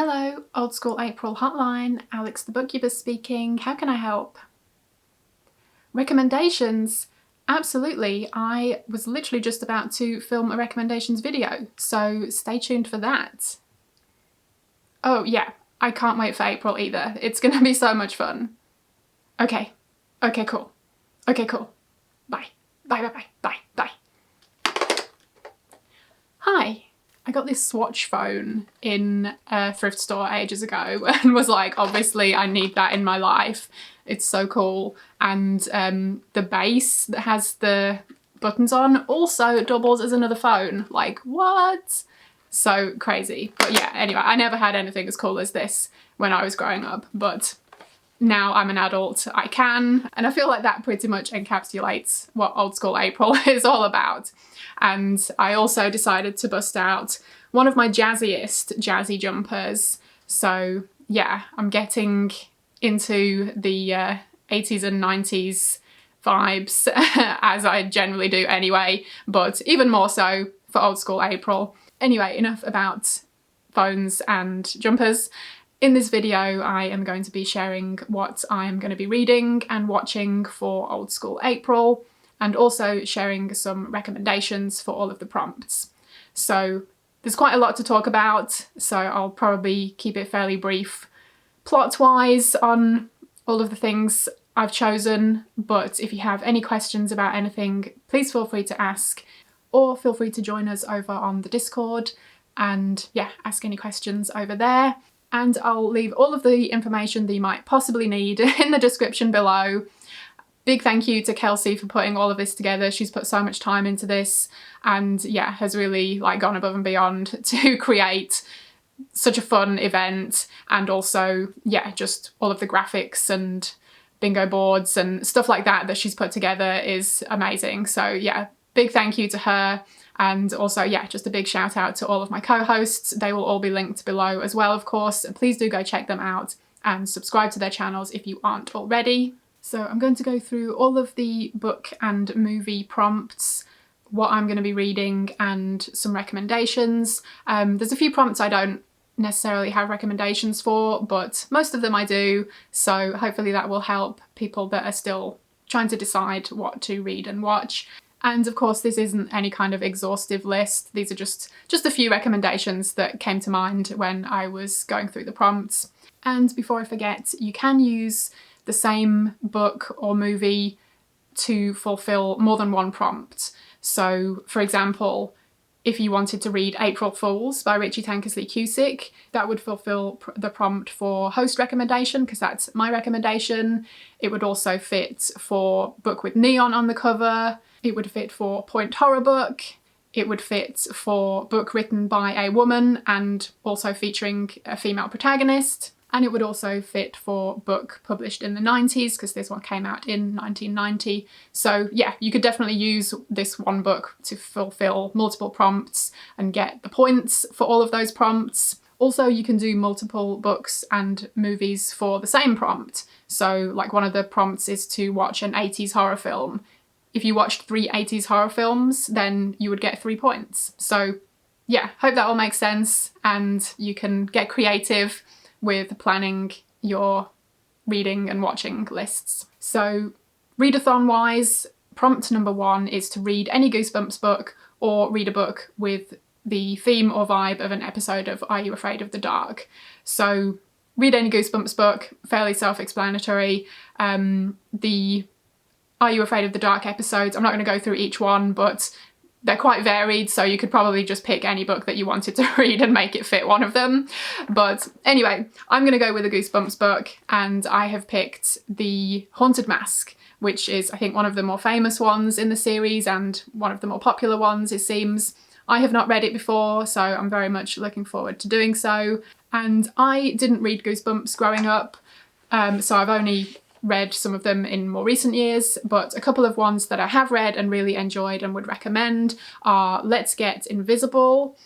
Hello, Old School April hotline, Alex the bookkeeper speaking. How can I help? Recommendations? Absolutely. I was literally just about to film a recommendations video, so stay tuned for that. Oh yeah, I can't wait for April either. It's gonna be so much fun. Okay, cool. Okay, cool. Bye. Bye. Hi. I got this Swatch phone in a thrift store ages ago and was like, obviously I need that in my life. It's so cool. And the base that has the buttons on also doubles as another phone. Like, what? So crazy. But yeah, anyway, I never had anything as cool as this when I was growing up, but now I'm an adult, I can. And I feel like that pretty much encapsulates what Old School April is all about. And I also decided to bust out one of my jazziest jazzy jumpers. So yeah, I'm getting into the 80s and 90s vibes as I generally do anyway, but even more so for Old School April. Anyway, enough about phones and jumpers. In this video, I am going to be sharing what I am going to be reading and watching for Old School April, and also sharing some recommendations for all of the prompts. So there's quite a lot to talk about, so I'll probably keep it fairly brief plot-wise on all of the things I've chosen, but if you have any questions about anything, please feel free to ask, or feel free to join us over on the Discord and yeah, ask any questions over there. And I'll leave all of the information that you might possibly need in the description below. Big thank you to Kelsi for putting all of this together. She's put so much time into this and yeah, has really like gone above and beyond to create such a fun event. And also, yeah, just all of the graphics and bingo boards and stuff like that she's put together is amazing. So yeah, big thank you to her. And also, yeah, just a big shout out to all of my co-hosts. They will all be linked below as well, of course. And please do go check them out and subscribe to their channels if you aren't already. So I'm going to go through all of the book and movie prompts, what I'm going to be reading, and some recommendations. There's a few prompts I don't necessarily have recommendations for, but most of them I do. So hopefully that will help people that are still trying to decide what to read and watch. And of course, this isn't any kind of exhaustive list. These are just a few recommendations that came to mind when I was going through the prompts. And before I forget, you can use the same book or movie to fulfill more than one prompt. So for example, if you wanted to read April Fools by Richie Tankersley Cusick, that would fulfill the prompt for host recommendation, because that's my recommendation. It would also fit for book with neon on the cover. It would fit for point horror book. It would fit for book written by a woman and also featuring a female protagonist. And it would also fit for book published in the 90s, because this one came out in 1990. So yeah, you could definitely use this one book to fulfill multiple prompts and get the points for all of those prompts. Also, you can do multiple books and movies for the same prompt. So like one of the prompts is to watch an 80s horror film. If you watched 3 80s horror films, then you would get 3 points. So yeah, hope that all makes sense and you can get creative with planning your reading and watching lists. So readathon wise, prompt number 1 is to read any Goosebumps book or read a book with the theme or vibe of an episode of Are You Afraid of the Dark? So read any Goosebumps book, fairly self-explanatory. The Are You Afraid of the Dark episodes, I'm not going to go through each one, but they're quite varied, so you could probably just pick any book that you wanted to read and make it fit one of them. But anyway, I'm going to go with a Goosebumps book, and I have picked The Haunted Mask, which is, I think, one of the more famous ones in the series and one of the more popular ones, it seems. I have not read it before, so I'm very much looking forward to doing so. And I didn't read Goosebumps growing up, so I've only read some of them in more recent years, but a couple of ones that I have read and really enjoyed and would recommend are Let's Get Invisible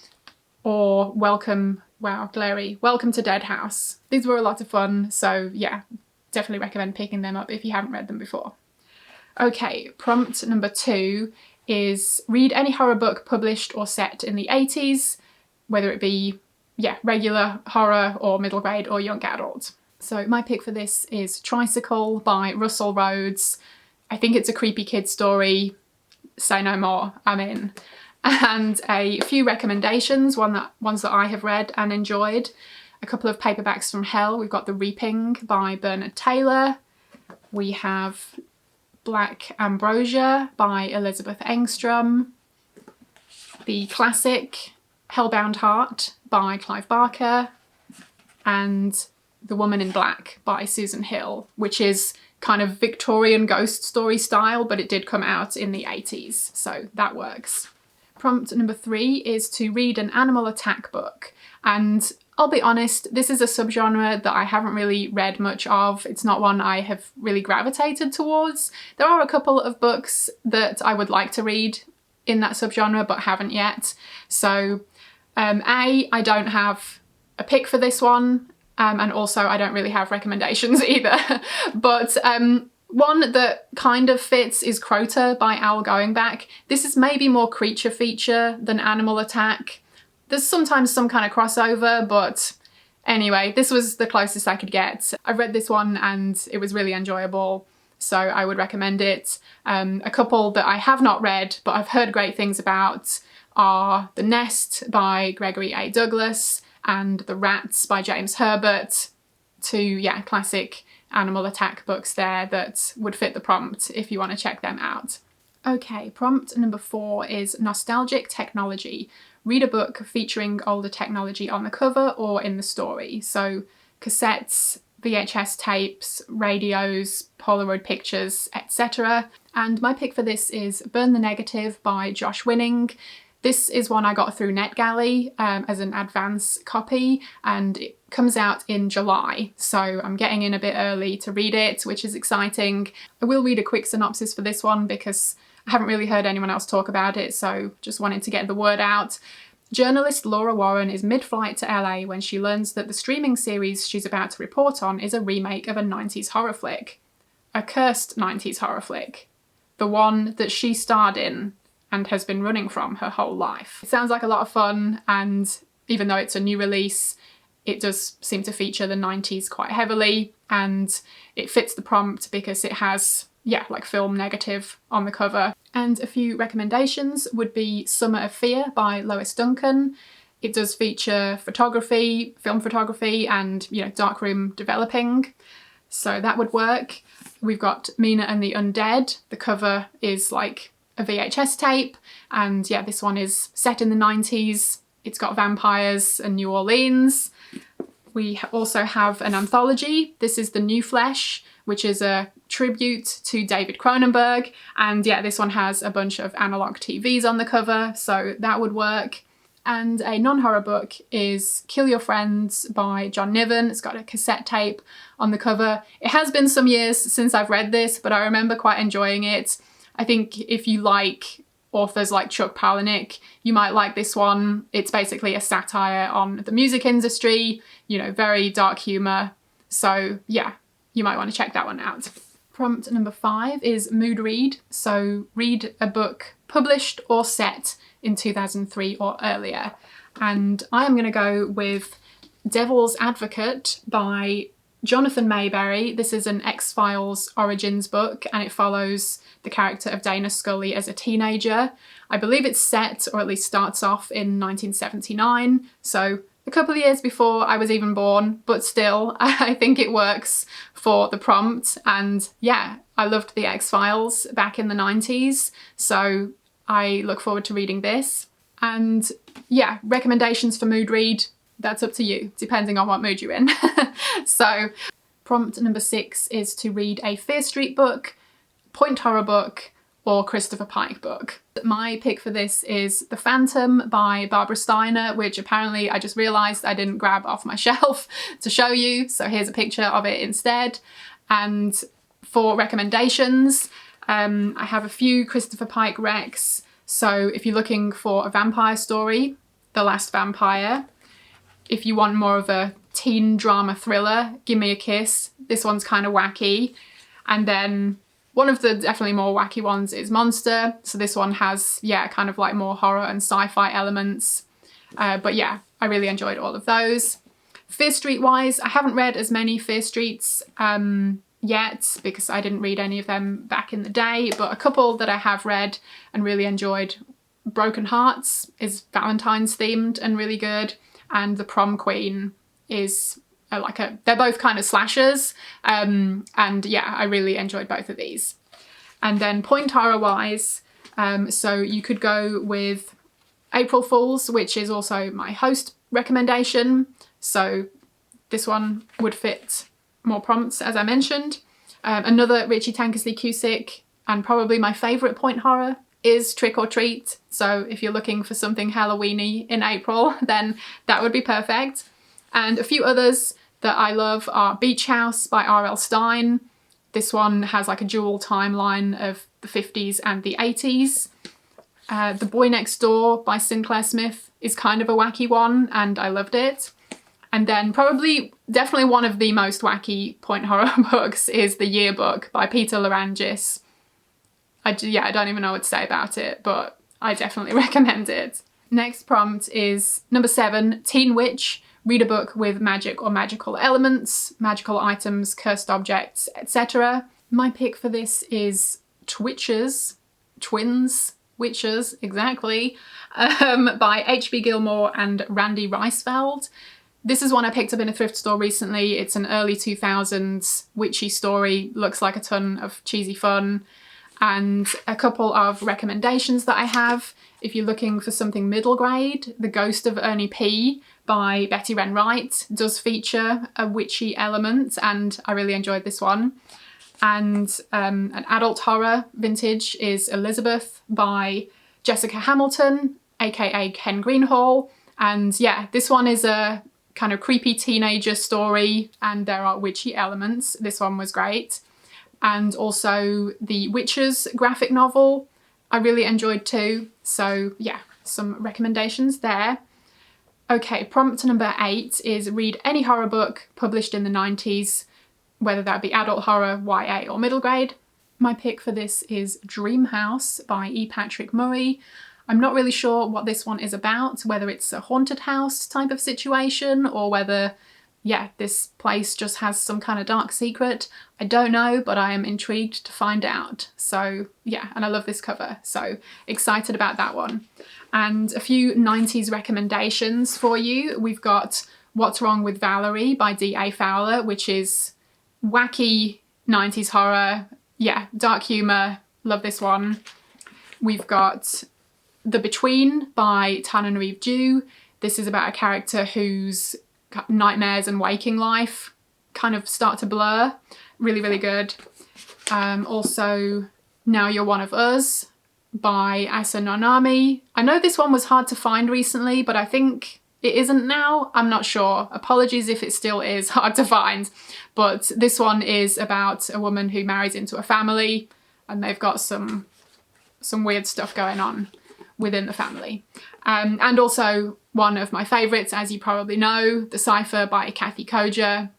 or Welcome to Dead House. These were a lot of fun, so yeah, definitely recommend picking them up if you haven't read them before. Okay, prompt number 2 is read any horror book published or set in the 80s, whether it be yeah, regular horror or middle grade or young adult. So my pick for this is Tricycle by Russell Rhodes. I think it's a creepy kid story. Say no more, I'm in. And a few recommendations, ones that I have read and enjoyed. A couple of paperbacks from hell. We've got The Reaping by Bernard Taylor. We have Black Ambrosia by Elizabeth Engstrom. The classic Hellbound Heart by Clive Barker. And The Woman in Black by Susan Hill, which is kind of Victorian ghost story style, but it did come out in the 80s, so that works. Prompt number 3 is to read an animal attack book. And I'll be honest, this is a subgenre that I haven't really read much of. It's not one I have really gravitated towards. There are a couple of books that I would like to read in that subgenre, but haven't yet. So I don't have a pick for this one. And also I don't really have recommendations either. But one that kind of fits is Crota by Owl Going Back. This is maybe more creature feature than animal attack. There's sometimes some kind of crossover, but anyway, this was the closest I could get. I read this one and it was really enjoyable, so I would recommend it. A couple that I have not read but I've heard great things about are The Nest by Gregory A. Douglas and The Rats by James Herbert. Two, classic animal attack books there that would fit the prompt if you want to check them out. Okay, prompt number 4 is Nostalgic Technology. Read a book featuring older technology on the cover or in the story. So cassettes, VHS tapes, radios, Polaroid pictures, etc. And my pick for this is Burn the Negative by Josh Winning. This is one I got through NetGalley as an advance copy, and it comes out in July, so I'm getting in a bit early to read it, which is exciting. I will read a quick synopsis for this one because I haven't really heard anyone else talk about it, so just wanted to get the word out. Journalist Laura Warren is mid-flight to LA when she learns that the streaming series she's about to report on is a remake of a 90s horror flick. A cursed 90s horror flick. The one that she starred in and has been running from her whole life. It sounds like a lot of fun, and even though it's a new release, it does seem to feature the 90s quite heavily, and it fits the prompt because it has, like film negative on the cover. And a few recommendations would be Summer of Fear by Lois Duncan. It does feature photography, film photography, and darkroom developing, so that would work. We've got Mina and the Undead. The cover is like a VHS tape, and this one is set in the 90s. It's got vampires and New Orleans. We also have an anthology. This is The New Flesh, which is a tribute to David Cronenberg, and this one has a bunch of analog TVs on the cover, so that would work. And a non-horror book is Kill Your Friends by John Niven. It's got a cassette tape on the cover. It has been some years since I've read this, but I remember quite enjoying it. I think if you like authors like Chuck Palahniuk, you might like this one. It's basically a satire on the music industry, very dark humour. So you might want to check that one out. Prompt number 5 is Mood Read. So read a book published or set in 2003 or earlier. And I am going to go with Devil's Advocate by Jonathan Mayberry. This is an X-Files Origins book, and it follows the character of Dana Scully as a teenager. I believe it's set, or at least starts off, in 1979, so a couple of years before I was even born, but still, I think it works for the prompt. And I loved the X-Files back in the 90s, so I look forward to reading this. And recommendations for mood read, that's up to you, depending on what mood you're in. So prompt number 6 is to read a Fear Street book, point horror book, or Christopher Pike book. My pick for this is The Phantom by Barbara Steiner, which apparently I just realised I didn't grab off my shelf to show you, so here's a picture of it instead. And for recommendations, I have a few Christopher Pike recs. So if you're looking for a vampire story, The Last Vampire. If you want more of a teen drama thriller, Give Me a Kiss. This one's kind of wacky. And then one of the definitely more wacky ones is Monster. So this one has, kind of like more horror and sci-fi elements. But I really enjoyed all of those. Fear Street wise, I haven't read as many Fear Streets yet because I didn't read any of them back in the day, but a couple that I have read and really enjoyed. Broken Hearts is Valentine's themed and really good, and The Prom Queen is they're both kind of slashers, and yeah, I really enjoyed both of these. And then point horror wise, so you could go with April Fools, which is also my host recommendation, so this one would fit more prompts, as I mentioned. Another Richie Tankersley Cusick, and probably my favourite point horror, is Trick or Treat. So if you're looking for something Halloweeny in April, then that would be perfect. And a few others that I love are Beach House by R.L. Stine. This one has like a dual timeline of the 50s and the 80s. The Boy Next Door by Sinclair Smith is kind of a wacky one, and I loved it. And then definitely one of the most wacky point horror books is The Yearbook by Peter Larangis. I don't even know what to say about it, but I definitely recommend it. Next prompt is number 7, Teen Witch. Read a book with magic or magical elements, magical items, cursed objects, etc. My pick for this is Twins, Witches, exactly, by H.B. Gilmore and Randy Reisfeld. This is one I picked up in a thrift store recently. It's an early 2000s witchy story, looks like a ton of cheesy fun. And a couple of recommendations that I have. If you're looking for something middle grade, The Ghost of Ernie P by Betty Wren Wright does feature a witchy element, and I really enjoyed this one. And an adult horror vintage is Elizabeth by Jessica Hamilton, aka Ken Greenhall. And yeah, this one is a kind of creepy teenager story, and there are witchy elements. This one was great. And also the Witches graphic novel I really enjoyed too. So yeah, some recommendations there. Okay, prompt number 8 is read any horror book published in the 90s, whether that be adult horror, YA or middle grade. My pick for this is Dream House by E. Patrick Murray. I'm not really sure what this one is about, whether it's a haunted house type of situation or whether, yeah, this place just has some kind of dark secret. I don't know, but I am intrigued to find out. So yeah, and I love this cover, so excited about that one. And a few 90s recommendations for you. We've got What's Wrong with Valerie by D.A. Fowler, which is wacky 90s horror. Yeah, dark humour, love this one. We've got The Between by Tananarive Due. This is about a character whose nightmares and waking life kind of start to blur. Really, really good. Also, Now You're One of Us by Asa Nonami. I know this one was hard to find recently, but I think it isn't now. I'm not sure. Apologies if it still is hard to find. But this one is about a woman who marries into a family, and they've got some weird stuff going on within the family. And also one of my favourites, as you probably know, The Cipher by Kathy Koja.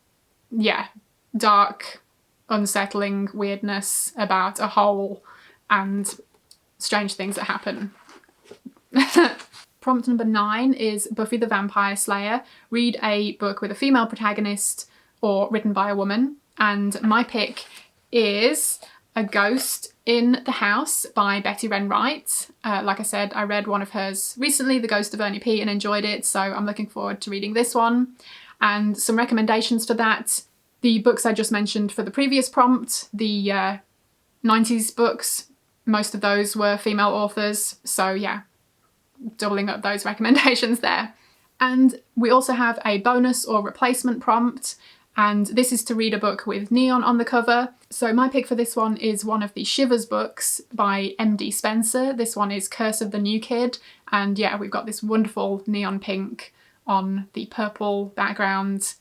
Yeah, dark, unsettling weirdness about a hole and strange things that happen. Prompt number 9 is Buffy the Vampire Slayer. Read a book with a female protagonist or written by a woman. And my pick is A Ghost in the House by Betty Wren Wright. Like I said, I read one of hers recently, The Ghost of Ernie P, and enjoyed it, so I'm looking forward to reading this one. And some recommendations for that. The books I just mentioned for the previous prompt, the 90s books, most of those were female authors, so yeah, doubling up those recommendations there. And we also have a bonus or replacement prompt, and this is to read a book with neon on the cover. So my pick for this one is one of the Shivers books by M.D. Spencer. This one is Curse of the New Kid, and yeah, we've got this wonderful neon pink on the purple background.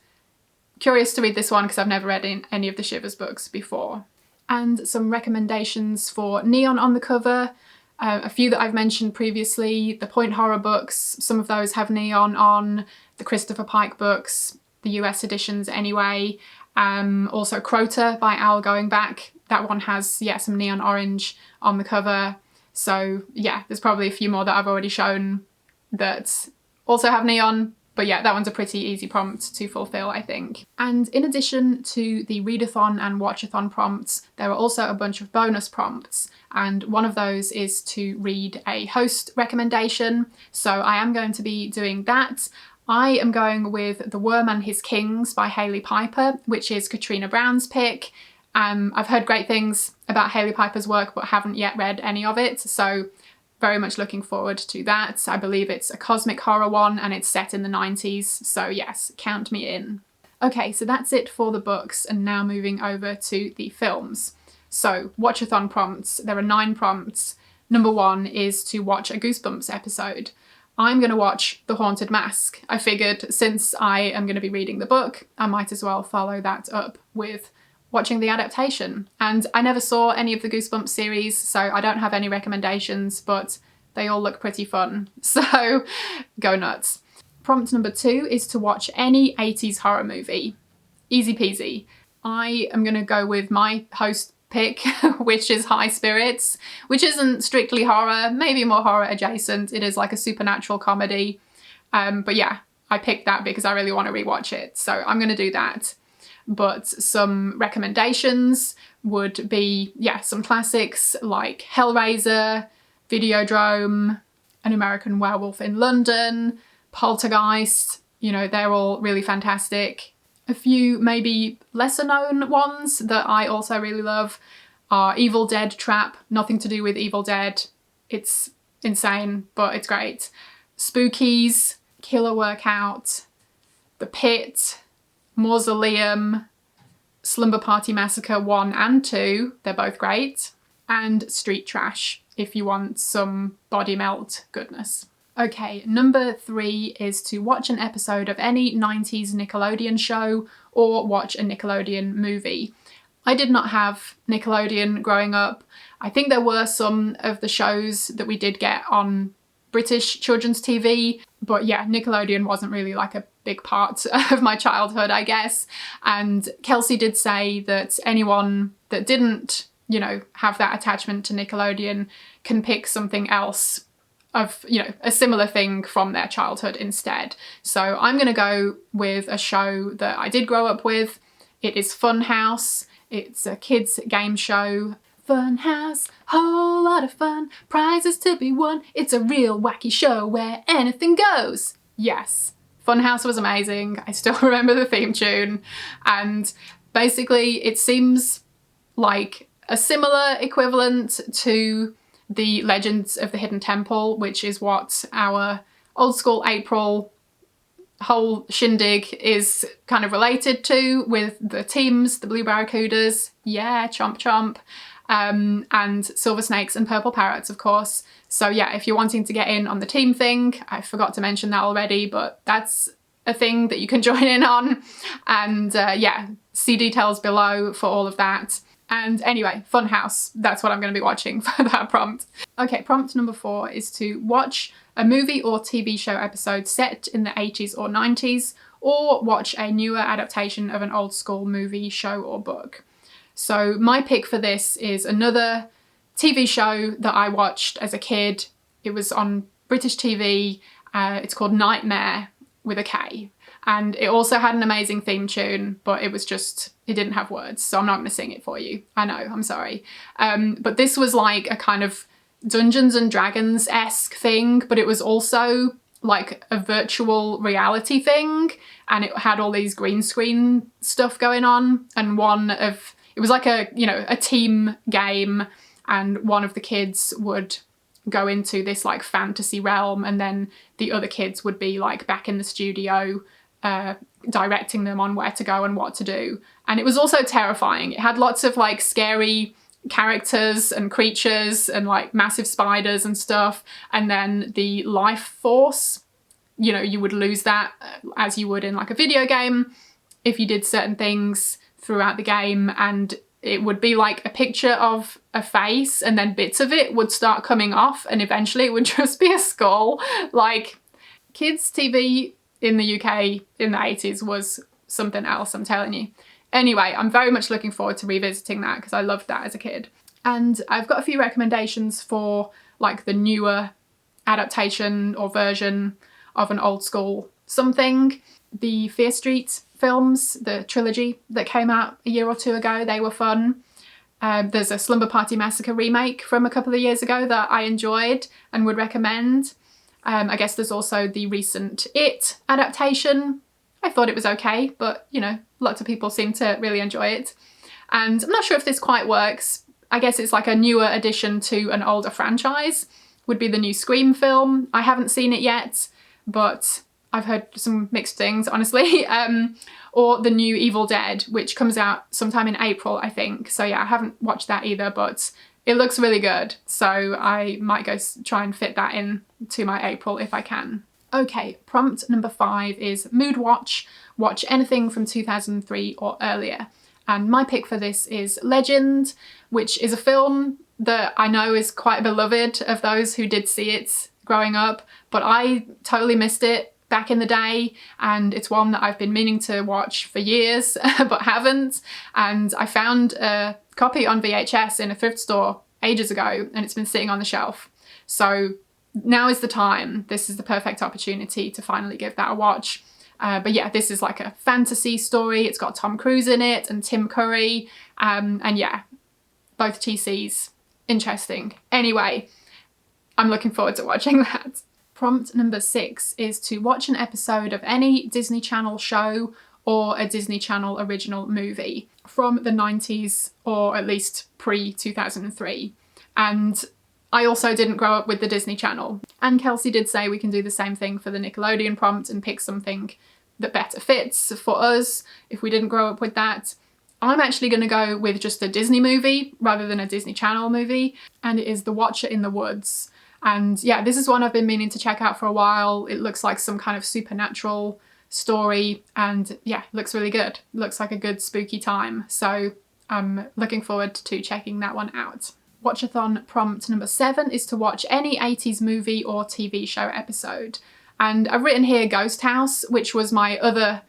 Curious to read this one because I've never read any of the Shivers books before. And some recommendations for neon on the cover. A few that I've mentioned previously, the point horror books, some of those have neon on, the Christopher Pike books, the US editions anyway. Also Crota by Owl Going Back, that one has, yeah, some neon orange on the cover. So yeah, there's probably a few more that I've already shown that also have neon. But yeah, that one's a pretty easy prompt to fulfill, I think. And in addition to the readathon and watchathon prompts, there are also a bunch of bonus prompts. And one of those is to read a host recommendation. So I am going to be doing that. I am going with The Worm and His Kings by Hailey Piper, which is Katrina Brown's pick. I've heard great things about Hailey Piper's work, but haven't yet read any of it. So very much looking forward to that. I believe it's a cosmic horror one and it's set in the 90s. So yes, count me in. Okay, so that's it for the books, and now moving over to the films. So watchathon prompts, there are 9 prompts. Number 1 is to watch a Goosebumps episode. I'm going to watch The Haunted Mask. I figured since I am going to be reading the book, I might as well follow that up with watching the adaptation. And I never saw any of the Goosebumps series, so I don't have any recommendations, but they all look pretty fun. So go nuts. Prompt number 2 is to watch any 80s horror movie. Easy peasy. I am going to go with my host pick, which is High Spirits, which isn't strictly horror, maybe more horror adjacent. It is like a supernatural comedy. But yeah, I picked that because I really want to rewatch it. So I'm going to do that. But some recommendations would be, yeah, some classics like Hellraiser, Videodrome, An American Werewolf in London, Poltergeist. You know, they're all really fantastic. A few maybe lesser known ones that I also really love are Evil Dead Trap, nothing to do with Evil Dead. It's insane, but it's great. Spookies, Killer Workout, The Pit, Mausoleum, Slumber Party Massacre 1 and 2, they're both great, and Street Trash if you want some body melt goodness. Okay, number 3 is to watch an episode of any 90s Nickelodeon show or watch a Nickelodeon movie. I did not have Nickelodeon growing up. I think there were some of the shows that we did get on British children's TV, but yeah, Nickelodeon wasn't really like a big part of my childhood, I guess. And Kelsi did say that anyone that didn't, you know, have that attachment to Nickelodeon can pick something else of, you know, a similar thing from their childhood instead. So I'm going to go with a show that I did grow up with. It is Funhouse. It's a kids game show. Funhouse, whole lot of fun, prizes to be won. It's a real wacky show where anything goes. Yes, Funhouse was amazing. I still remember the theme tune. And basically it seems like a similar equivalent to the Legends of the Hidden Temple, which is what our old school April whole shindig is kind of related to, with the teams, the Blue Barracudas, yeah, chomp chomp, and Silver Snakes and Purple Parrots, of course. So yeah, if you're wanting to get in on the team thing, I forgot to mention that already, but that's a thing that you can join in on. And yeah, see details below for all of that. And anyway, Funhouse, that's what I'm going to be watching for that prompt. Okay, prompt number 4 is to watch a movie or TV show episode set in the 80s or 90s, or watch a newer adaptation of an old school movie, show or book. So my pick for this is another TV show that I watched as a kid. It was on British TV. It's called Nightmare with a K. And it also had an amazing theme tune, but it was just, it didn't have words, so I'm not going to sing it for you. I know, I'm sorry. But this was like a kind of Dungeons and Dragons-esque thing, but it was also like a virtual reality thing, and it had all these green screen stuff going on, and it was like a, you know, a team game, and one of the kids would go into this like fantasy realm, and then the other kids would be like back in the studio directing them on where to go and what to do. And it was also terrifying. It had lots of like scary characters and creatures and like massive spiders and stuff. And then the life force, you know, you would lose that as you would in like a video game if you did certain things throughout the game. And it would be like a picture of a face, and then bits of it would start coming off, and eventually it would just be a skull. Like, kids TV in the UK in the 80s was something else, I'm telling you. Anyway, I'm very much looking forward to revisiting that because I loved that as a kid. And I've got a few recommendations for like the newer adaptation or version of an old school something. The Fear Street films, the trilogy that came out a year or two ago, they were fun. There's a Slumber Party Massacre remake from a couple of years ago that I enjoyed and would recommend. I guess there's also the recent It adaptation. I thought it was okay, but you know, lots of people seem to really enjoy it. And I'm not sure if this quite works. I guess it's like a newer addition to an older franchise, would be the new Scream film. I haven't seen it yet, but I've heard some mixed things, honestly. Or the new Evil Dead, which comes out sometime in April, I think. So yeah, I haven't watched that either, but it looks really good. So I might go try and fit that in to my April if I can. Okay, prompt number 5 is Mood Watch. Watch anything from 2003 or earlier. And my pick for this is Legend, which is a film that I know is quite beloved of those who did see it growing up, but I totally missed it back in the day, and it's one that I've been meaning to watch for years but haven't. And I found a copy on VHS in a thrift store ages ago, and it's been sitting on the shelf. So now is the time. This is the perfect opportunity to finally give that a watch. But yeah, this is like a fantasy story. It's got Tom Cruise in it and Tim Curry. And yeah, both TCs. Interesting. Anyway, I'm looking forward to watching that. Prompt number 6 is to watch an episode of any Disney Channel show or a Disney Channel original movie from the 90s, or at least pre-2003. And I also didn't grow up with the Disney Channel. And Kelsi did say we can do the same thing for the Nickelodeon prompt and pick something that better fits for us if we didn't grow up with that. I'm actually going to go with just a Disney movie rather than a Disney Channel movie, and it is The Watcher in the Woods. And yeah, this is one I've been meaning to check out for a while. It looks like some kind of supernatural story, and yeah, looks really good. Looks like a good spooky time. So I'm looking forward to checking that one out. Watchathon prompt number 7 is to watch any 80s movie or TV show episode. And I've written here Ghost House, which was my other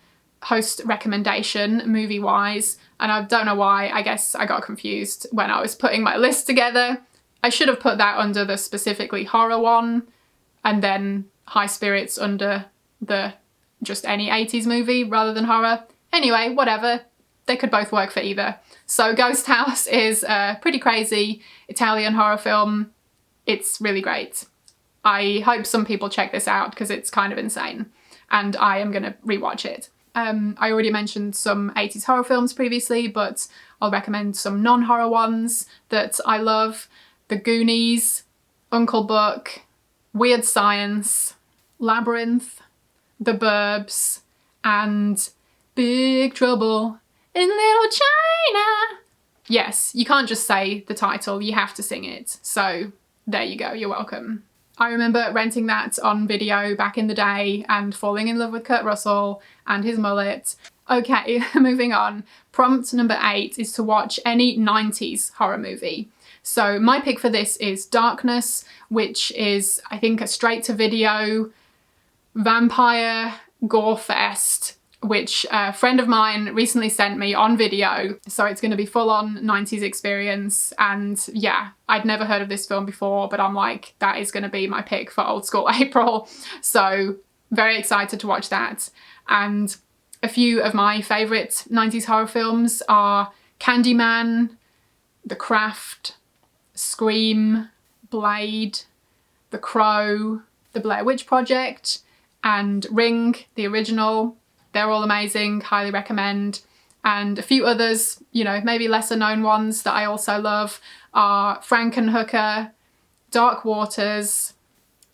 host recommendation movie-wise. And I don't know why, I guess I got confused when I was putting my list together. I should have put that under the specifically horror one, and then High Spirits under the just any 80s movie rather than horror. Anyway, whatever. They could both work for either. So Ghost House is a pretty crazy Italian horror film. It's really great. I hope some people check this out because it's kind of insane, and I am going to rewatch it. I already mentioned some 80s horror films previously, but I'll recommend some non-horror ones that I love. The Goonies, Uncle Buck, Weird Science, Labyrinth, The Burbs, and Big Trouble in Little China. Yes, you can't just say the title, you have to sing it. So there you go, you're welcome. I remember renting that on video back in the day and falling in love with Kurt Russell and his mullet. Okay, moving on. Prompt number 8 is to watch any 90s horror movie. So my pick for this is Darkness, which is, I think, a straight-to-video vampire gore fest, which a friend of mine recently sent me on video. So it's going to be full-on 90s experience. And yeah, I'd never heard of this film before, but I'm like, that is going to be my pick for Old School April. So very excited to watch that. And a few of my favourite 90s horror films are Candyman, The Craft, Scream, Blade, The Crow, The Blair Witch Project, and Ring, the original. They're all amazing, highly recommend. And a few others, you know, maybe lesser known ones that I also love are Frankenhooker, Dark Waters,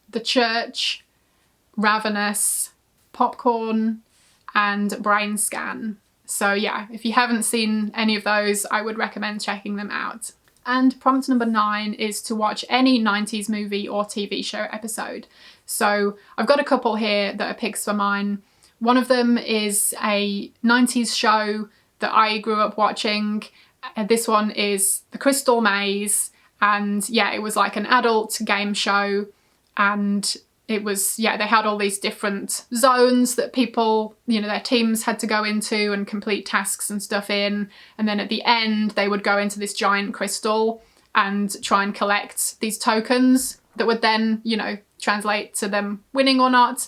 The Church, Ravenous, Popcorn, and Brain Scan. So yeah, if you haven't seen any of those, I would recommend checking them out. And prompt number 9 is to watch any 90s movie or TV show episode. So I've got a couple here that are picks for mine. One of them is a 90s show that I grew up watching. This one is The Crystal Maze, and yeah, it was like an adult game show, and it was, yeah, they had all these different zones that people, you know, their teams had to go into and complete tasks and stuff in, and then at the end they would go into this giant crystal and try and collect these tokens that would then, you know, translate to them winning or not.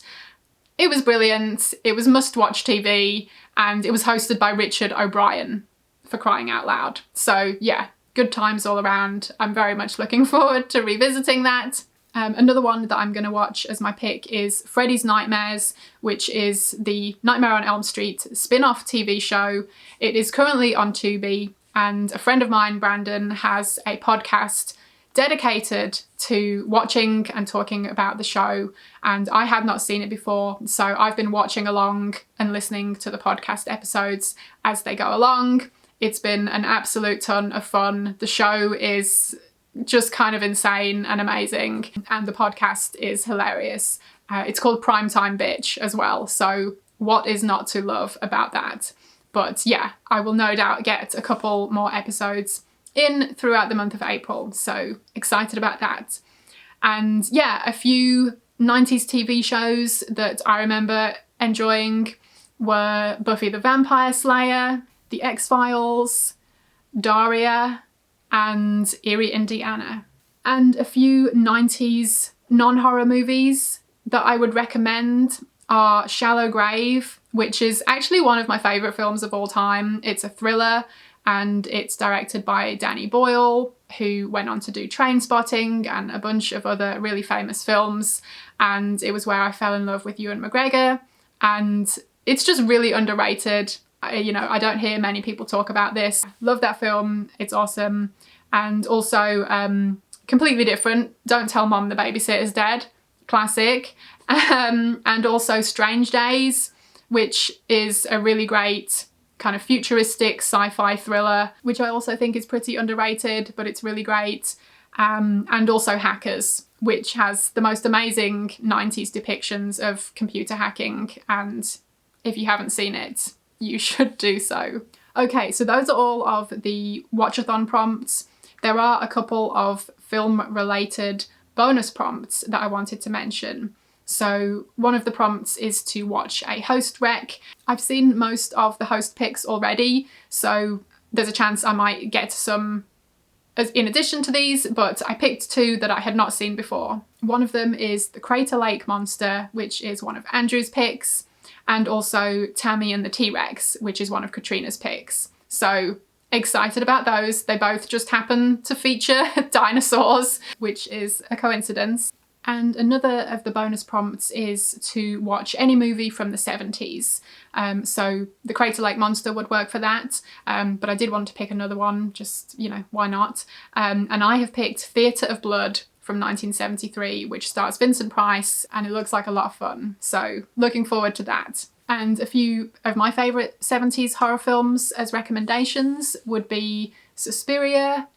It was brilliant. It was must-watch TV, and it was hosted by Richard O'Brien, for crying out loud. So yeah, good times all around. I'm very much looking forward to revisiting that. Another one that I'm going to watch as my pick is Freddy's Nightmares, which is the Nightmare on Elm Street spin-off TV show. It is currently on Tubi, and a friend of mine, Brandon, has a podcast dedicated to watching and talking about the show, and I had not seen it before, so I've been watching along and listening to the podcast episodes as they go along. It's been an absolute ton of fun. The show is just kind of insane and amazing, and the podcast is hilarious. It's called Primetime Bitch as well, so what is not to love about that? But yeah, I will no doubt get a couple more episodes in throughout the month of April, so excited about that. And yeah, a few 90s TV shows that I remember enjoying were Buffy the Vampire Slayer, The X-Files, Daria, and Erie, Indiana. And a few 90s non-horror movies that I would recommend are Shallow Grave, which is actually one of my favourite films of all time. It's a thriller, and it's directed by Danny Boyle, who went on to do Trainspotting and a bunch of other really famous films. And it was where I fell in love with Ewan McGregor, and it's just really underrated. I don't hear many people talk about this. Love that film, it's awesome. And also completely different, Don't Tell Mom the Babysitter's Dead, classic. And also Strange Days, which is a really great kind of futuristic sci-fi thriller, which I also think is pretty underrated, but it's really great. And also Hackers, which has the most amazing 90s depictions of computer hacking, and if you haven't seen it, you should do so. Okay, so those are all of the Watchathon prompts. There are a couple of film-related bonus prompts that I wanted to mention. So one of the prompts is to watch a host rec. I've seen most of the host picks already, so there's a chance I might get some in addition to these, but I picked two that I had not seen before. One of them is the Crater Lake Monster, which is one of Andrew's picks, and also Tammy and the T-Rex, which is one of Katrina's picks. So excited about those. They both just happen to feature dinosaurs, which is a coincidence. And another of the bonus prompts is to watch any movie from the 70s. So the Crater Lake Monster would work for that, but I did want to pick another one, just, why not? And I have picked Theatre of Blood from 1973, which stars Vincent Price, and it looks like a lot of fun. So looking forward to that. And a few of my favourite 70s horror films as recommendations would be Suspiria,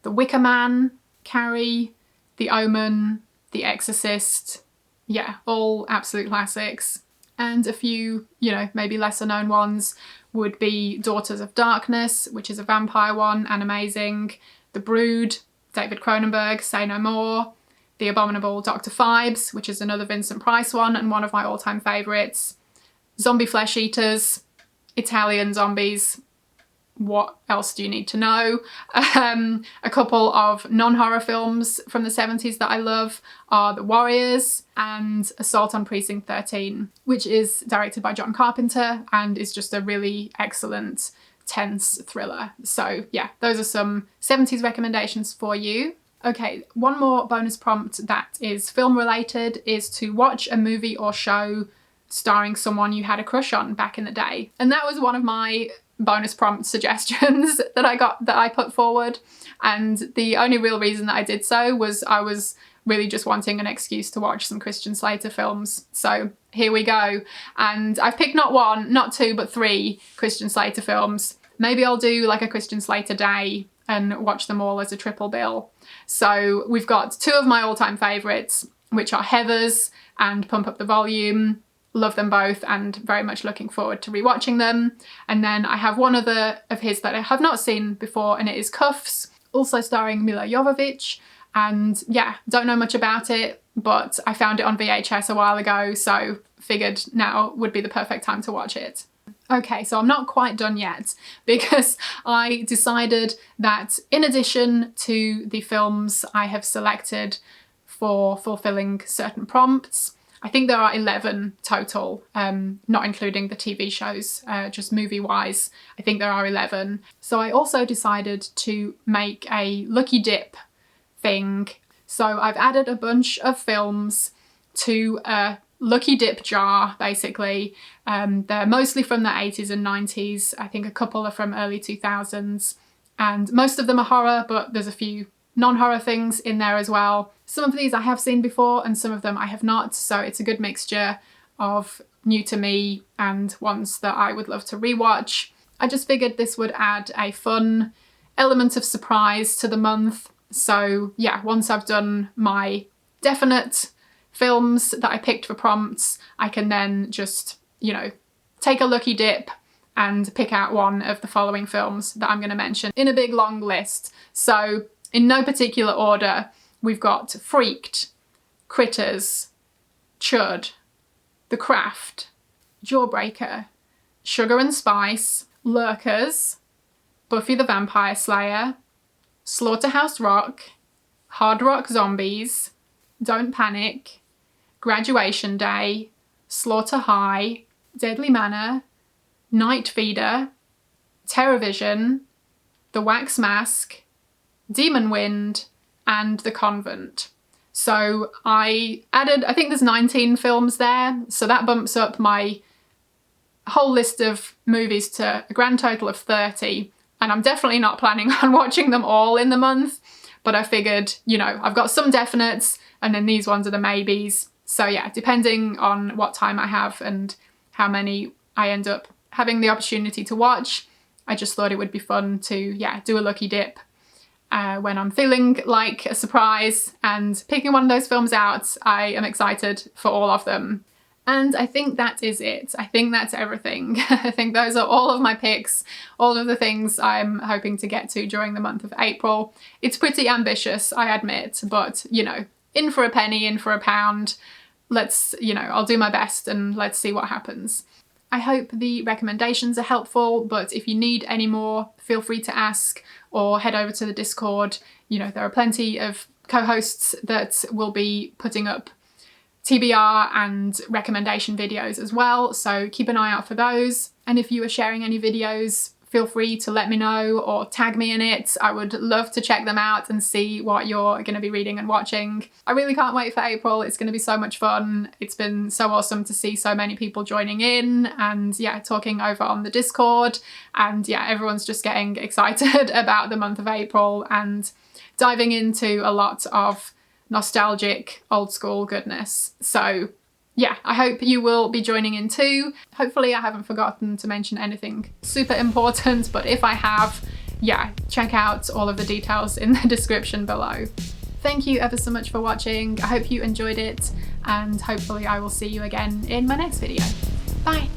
The Wicker Man, Carrie, The Omen, The Exorcist. Yeah, all absolute classics. And a few, maybe lesser known ones would be Daughters of Darkness, which is a vampire one and amazing. The Brood, David Cronenberg, Say No More. The Abominable Dr. Phibes, which is another Vincent Price one and one of my all-time favourites. Zombie Flesh Eaters, Italian zombies. What else do you need to know? A couple of non-horror films from the 70s that I love are The Warriors and Assault on Precinct 13, which is directed by John Carpenter and is just a really excellent, tense thriller. So yeah, those are some 70s recommendations for you. Okay, one more bonus prompt that is film related is to watch a movie or show starring someone you had a crush on back in the day. And that was one of my bonus prompt suggestions that I put forward, and the only real reason that I did so was I was really just wanting an excuse to watch some Christian Slater films. So here we go, and I've picked not one, not two, but three Christian Slater films. Maybe I'll do like a Christian Slater day and watch them all as a triple bill. So we've got two of my all-time favourites, which are Heathers and Pump Up the Volume. Love them both and very much looking forward to rewatching them. And then I have one other of his that I have not seen before, and it is Cuffs, also starring Mila Jovovich. And yeah, don't know much about it, but I found it on VHS a while ago, so figured now would be the perfect time to watch it. Okay, so I'm not quite done yet, because I decided that in addition to the films I have selected for fulfilling certain prompts, I think there are 11 total, not including the TV shows, just movie-wise. I think there are 11. So I also decided to make a lucky dip thing. So I've added a bunch of films to a lucky dip jar, basically. They're mostly from the 80s and 90s. I think a couple are from early 2000s. And most of them are horror, but there's a few non-horror things in there as well. Some of these I have seen before and some of them I have not, so it's a good mixture of new to me and ones that I would love to rewatch. I just figured this would add a fun element of surprise to the month. So yeah, once I've done my definite films that I picked for prompts, I can then just, you know, take a lucky dip and pick out one of the following films that I'm going to mention in a big long list. So in no particular order, we've got Freaked, Critters, Chud, The Craft, Jawbreaker, Sugar and Spice, Lurkers, Buffy the Vampire Slayer, Slaughterhouse Rock, Hard Rock Zombies, Don't Panic, Graduation Day, Slaughter High, Deadly Manor, Night Feeder, Terrorvision, The Wax Mask, Demon Wind, and The Convent. So I added, I think there's 19 films there, so that bumps up my whole list of movies to a grand total of 30, and I'm definitely not planning on watching them all in the month, but I figured, you know, I've got some definites, and then these ones are the maybes. So yeah, depending on what time I have and how many I end up having the opportunity to watch, I just thought it would be fun to, yeah, do a lucky dip when I'm feeling like a surprise and picking one of those films out. I am excited for all of them. And I think that is it. I think that's everything. I think those are all of my picks, all of the things I'm hoping to get to during the month of April. It's pretty ambitious, I admit, but, you know, in for a penny, in for a pound. Let's, you know, I'll do my best and let's see what happens. I hope the recommendations are helpful, but if you need any more, feel free to ask or head over to the Discord. You know, there are plenty of co-hosts that will be putting up TBR and recommendation videos as well, so keep an eye out for those. And if you are sharing any videos, feel free to let me know or tag me in it. I would love to check them out and see what you're going to be reading and watching. I really can't wait for April. It's going to be so much fun. It's been so awesome to see so many people joining in and yeah, talking over on the Discord. And yeah, everyone's just getting excited about the month of April and diving into a lot of nostalgic old school goodness. So yeah, I hope you will be joining in too. Hopefully I haven't forgotten to mention anything super important, but if I have, yeah, check out all of the details in the description below. Thank you ever so much for watching. I hope you enjoyed it, and hopefully I will see you again in my next video. Bye!